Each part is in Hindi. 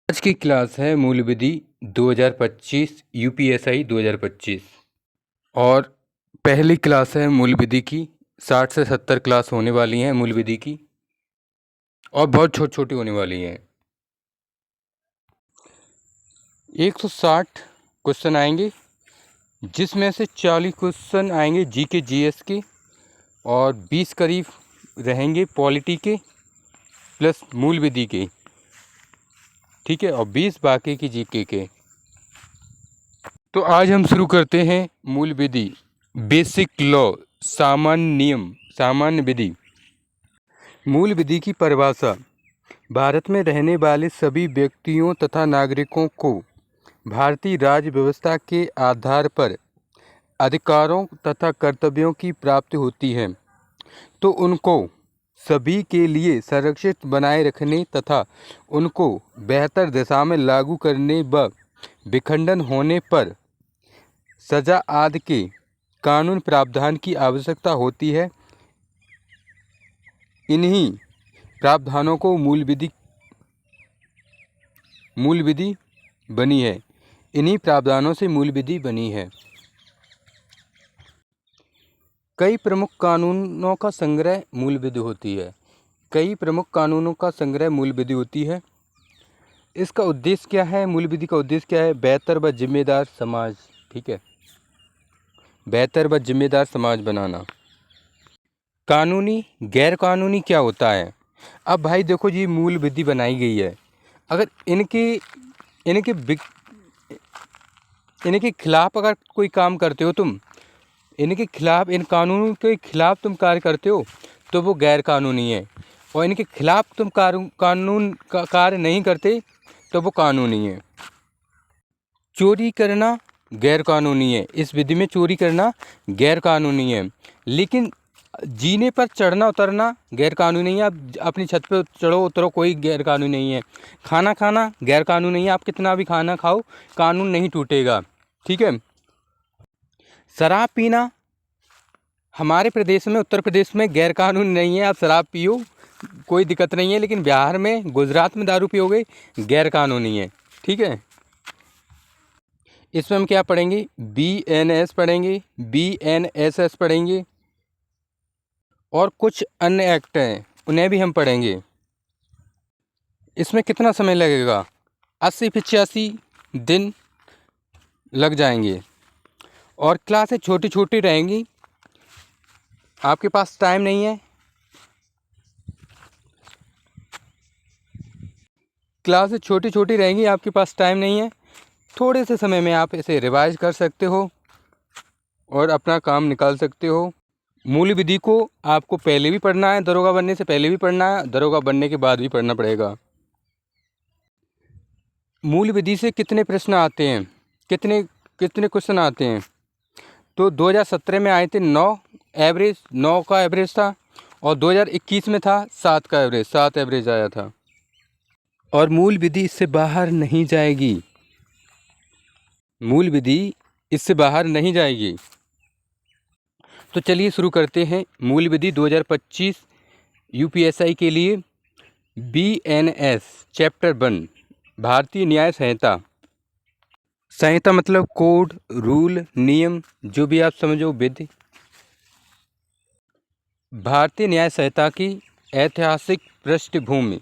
आज की क्लास है मूल विधि 2025 यूपीएसआई 2025 और पहली क्लास है मूल विधि की। 60 से 70 क्लास होने वाली हैं मूल विधि की और बहुत छोटी छोटी होने वाली हैं। 160 क्वेश्चन आएंगे जिसमें से 40 क्वेश्चन आएंगे जीके जीएस के और 20 करीब रहेंगे पॉलिटी के प्लस मूल विधि के, ठीक है, और 20 बाकी की जीके के। तो आज हम शुरू करते हैं मूल विधि बेसिक लॉ, सामान्य नियम, सामान्य विधि। मूल विधि की परिभाषा: भारत में रहने वाले सभी व्यक्तियों तथा नागरिकों को भारतीय राज्य व्यवस्था के आधार पर अधिकारों तथा कर्तव्यों की प्राप्ति होती है, तो उनको सभी के लिए संरक्षित बनाए रखने तथा उनको बेहतर दिशा में लागू करने व विखंडन होने पर सजा आदि के कानून प्रावधान की आवश्यकता होती है। इन्हीं प्रावधानों को मूल विधि बनी है। इन्हीं प्रावधानों से मूल विधि बनी है। कई प्रमुख कानूनों का संग्रह मूल विधि होती है। कई प्रमुख कानूनों का संग्रह मूल विधि होती है। इसका उद्देश्य क्या है? मूल विधि का उद्देश्य क्या है? बेहतर व जिम्मेदार समाज, ठीक है, बेहतर व जिम्मेदार समाज बनाना। कानूनी गैर कानूनी क्या होता है? अब भाई देखो जी, मूल विधि बनाई गई है, अगर इनके खिलाफ अगर कोई काम करते हो तुम, इनके खिलाफ, इन कानूनों के खिलाफ तुम कार्य करते हो तो वो गैर कानूनी है, और इनके खिलाफ तुम कानून का कार्य नहीं करते तो वो कानूनी है। चोरी करना गैर कानूनी है। इस विधि में चोरी करना गैर कानूनी है, लेकिन जीने पर चढ़ना उतरना गैर कानूनी नहीं है। आप अपनी छत पे चढ़ो उतरो, कोई गैर कानूनी नहीं है। खाना खाना गैर कानूनी नहीं है। आप कितना भी खाना खाओ, कानून नहीं टूटेगा, ठीक है। शराब पीना हमारे प्रदेश में, उत्तर प्रदेश में गैर कानूनी नहीं है। आप शराब पियो, कोई दिक्कत नहीं है, लेकिन बिहार में, गुजरात में दारू पियोगे, गैर कानूनी है, ठीक है। इसमें हम क्या पढ़ेंगे? BNS पढ़ेंगे, BNSS पढ़ेंगे और कुछ अन्य एक्ट हैं, उन्हें भी हम पढ़ेंगे। इसमें कितना समय लगेगा? 80-85 दिन लग जाएंगे और क्लासें छोटी छोटी रहेंगी। आपके पास टाइम नहीं है, क्लासें छोटी छोटी रहेंगी, आपके पास टाइम नहीं है, थोड़े से समय में आप इसे रिवाइज कर सकते हो और अपना काम निकाल सकते हो। मूल विधि को आपको पहले भी पढ़ना है, दरोगा बनने से पहले भी पढ़ना है, दरोगा बनने के बाद भी पढ़ना पड़ेगा। मूल विधि से कितने प्रश्न आते हैं, कितने क्वेश्चन आते हैं? तो 2017 में आए थे 9 का एवरेज था, और 2021 में था 7 का एवरेज, 7 एवरेज आया था। और मूल विधि इससे बाहर नहीं जाएगी, मूल विधि इससे बाहर नहीं जाएगी। तो चलिए शुरू करते हैं मूल विधि 2025 यूपीएसआई के लिए। BNS चैप्टर 1 भारतीय न्याय संहिता। संहिता मतलब कोड, रूल, नियम, जो भी आप समझो, विधि। भारतीय न्याय संहिता की ऐतिहासिक पृष्ठभूमि।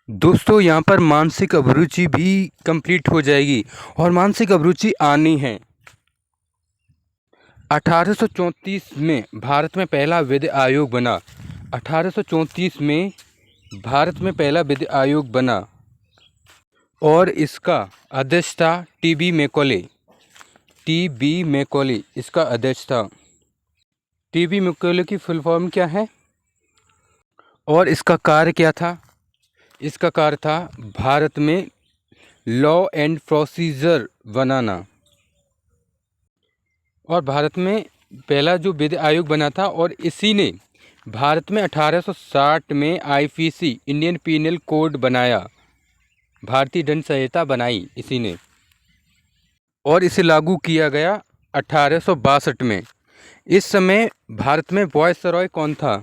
दोस्तों, यहाँ पर मानसिक अभिरुचि भी कंप्लीट हो जाएगी, और मानसिक अभिरुचि आनी है। 1834 में भारत में पहला विधि आयोग बना। 1834 में भारत में पहला विधि आयोग बना और इसका अध्यक्ष था TB मैकॉले इसका अध्यक्ष था। TB मैकॉले की फुल फॉर्म क्या है और इसका कार्य क्या था? इसका कार्य था भारत में लॉ एंड प्रोसीजर बनाना, और भारत में पहला जो विधि आयोग बना था, और इसी ने भारत में 1860 में IPC इंडियन पीनल कोड बनाया, भारतीय दंड संहिता बनाई इसी ने, और इसे लागू किया गया 1862 में। इस समय भारत में वायसरॉय कौन था?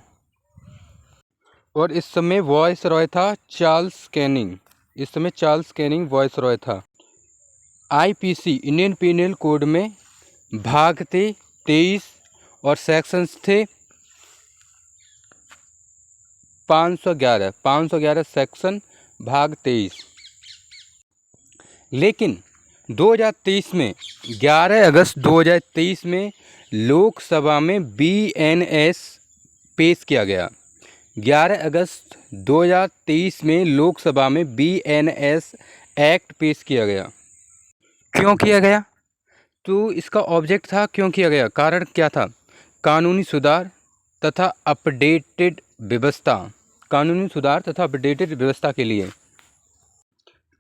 और इस समय वायसरॉय था चार्ल्स कैनिंग। इस समय चार्ल्स कैनिंग वायसरॉय था। आईपीसी इंडियन पीनल कोड में भाग थे 23 और सेक्शंस थे 511 सेक्शन, भाग 23। लेकिन 2023 में 11 अगस्त 2023 में लोकसभा में बीएनएस पेश किया गया। 11 अगस्त 2023 में लोकसभा में बीएनएस एक्ट पेश किया गया। क्यों किया गया? तो इसका ऑब्जेक्ट था क्यों किया गया, कारण क्या था? कानूनी सुधार तथा अपडेटेड व्यवस्था, कानूनी सुधार तथा अपडेटेड व्यवस्था के लिए,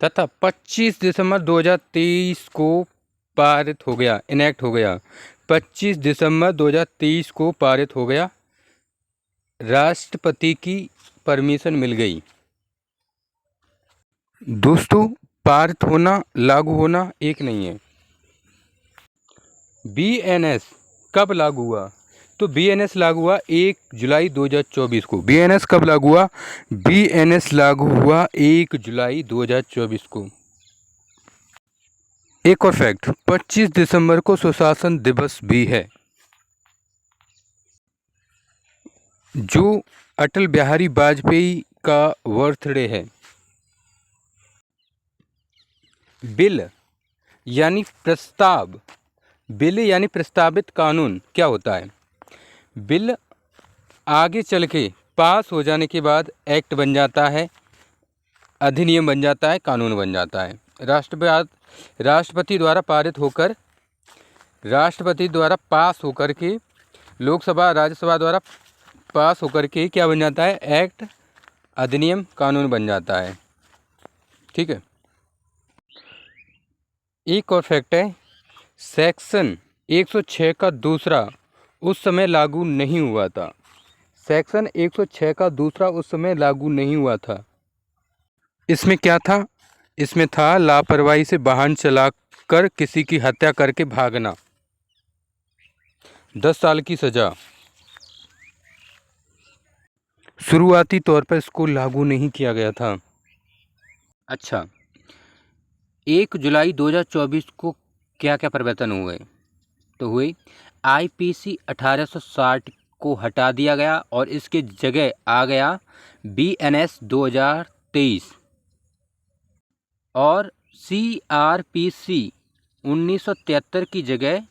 तथा 25 दिसंबर 2023 को पारित हो गया, इनेक्ट हो गया। 25 दिसंबर 2023 को पारित हो गया, राष्ट्रपति की परमिशन मिल गई। दोस्तों, पारित होना लागू होना एक नहीं है। बीएनएस कब लागू हुआ? तो बीएनएस लागू हुआ 1 जुलाई 2024 को। बीएनएस कब लागू हुआ? बीएनएस लागू हुआ 1 जुलाई 2024 को। एक और फैक्ट, 25 दिसंबर को सुशासन दिवस भी है। जो अटल बिहारी वाजपेयी का बर्थडे है। बिल यानी प्रस्ताव, बिल यानी प्रस्तावित कानून क्या होता है? बिल आगे चल के पास हो जाने के बाद एक्ट बन जाता है, अधिनियम बन जाता है, कानून बन जाता है। राष्ट्रपति द्वारा पारित होकर, राष्ट्रपति द्वारा पास होकर के, लोकसभा राज्यसभा द्वारा पास होकर के क्या बन जाता है? एक्ट, अधिनियम, कानून बन जाता है। ठीक है। एक और फैक्ट है, सेक्शन 106 का दूसरा उस समय लागू नहीं हुआ था। सेक्शन 106 का दूसरा उस समय लागू नहीं हुआ था। इसमें क्या था? इसमें था लापरवाही से वाहन चलाकर किसी की हत्या करके भागना, 10 साल की सजा। शुरुआती तौर पर इसको लागू नहीं किया गया था। अच्छा, 1 जुलाई 2024 को क्या क्या परिवर्तन हुए? तो हुए, आईपीसी 1860 को हटा दिया गया और इसके जगह आ गया बीएनएस 2023 और सीआरपीसी 1973 की जगह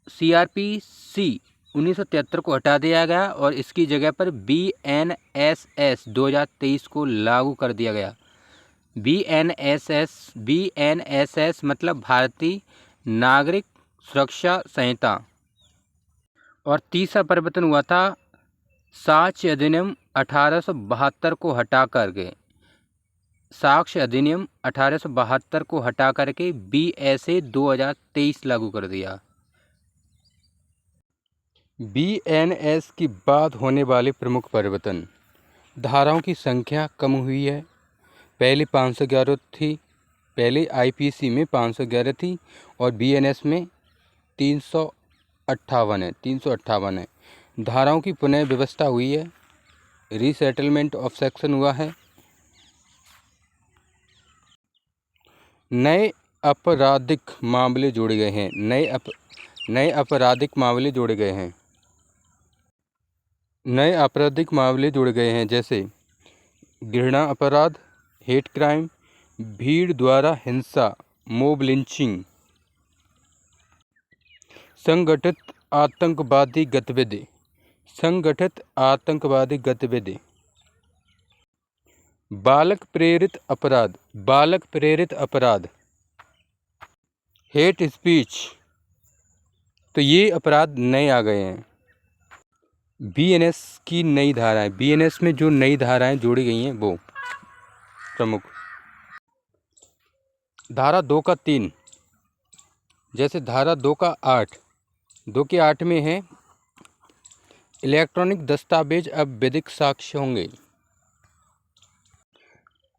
सीआरपीसी 1973 को हटा दिया गया और इसकी जगह पर बीएनएसएस 2023 को लागू कर दिया गया। बीएनएसएस मतलब भारतीय नागरिक सुरक्षा संहिता। और तीसरा परिवर्तन हुआ था साक्ष्य अधिनियम 1872 को हटा करके, साक्ष्य अधिनियम 1872 को हटा करके बीएसए 2023 लागू कर दिया। बीएनएस के बाद होने वाले प्रमुख परिवर्तन, धाराओं की संख्या कम हुई है। पहले 511 थी, पहले आईपीसी में 511 थी और बीएनएस में 358 है। धाराओं की पुनः व्यवस्था हुई है, रीसेटलमेंट ऑफ सेक्शन हुआ है। नए आपराधिक मामले जोड़े गए हैं, नए आपराधिक मामले जोड़े गए हैं, नए आपराधिक मामले जोड़े गए हैं, जैसे घृणा अपराध, हेट क्राइम, भीड़ द्वारा हिंसा, मोब लिंचिंग, संगठित आतंकवादी गतिविधि, संगठित आतंकवादी गतिविधि, बालक प्रेरित अपराध, बालक प्रेरित अपराध, हेट स्पीच। तो ये अपराध नए आ गए हैं। बीएनएस की नई धाराएं, बीएनएस में जो नई धाराएं जोड़ी गई हैं वो प्रमुख, धारा 2 का 3, जैसे धारा 2 का 8, 2 के 8 में है इलेक्ट्रॉनिक दस्तावेज अब वैधिक साक्ष्य होंगे।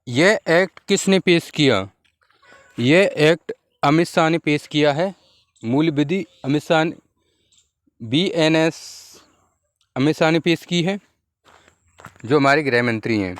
यह एक्ट किसने पेश किया? यह एक्ट अमित शाह ने पेश किया है। मूल विधि अमित शाह, बीएनएस अमित शाह ने पेश की है, जो हमारे गृह मंत्री हैं।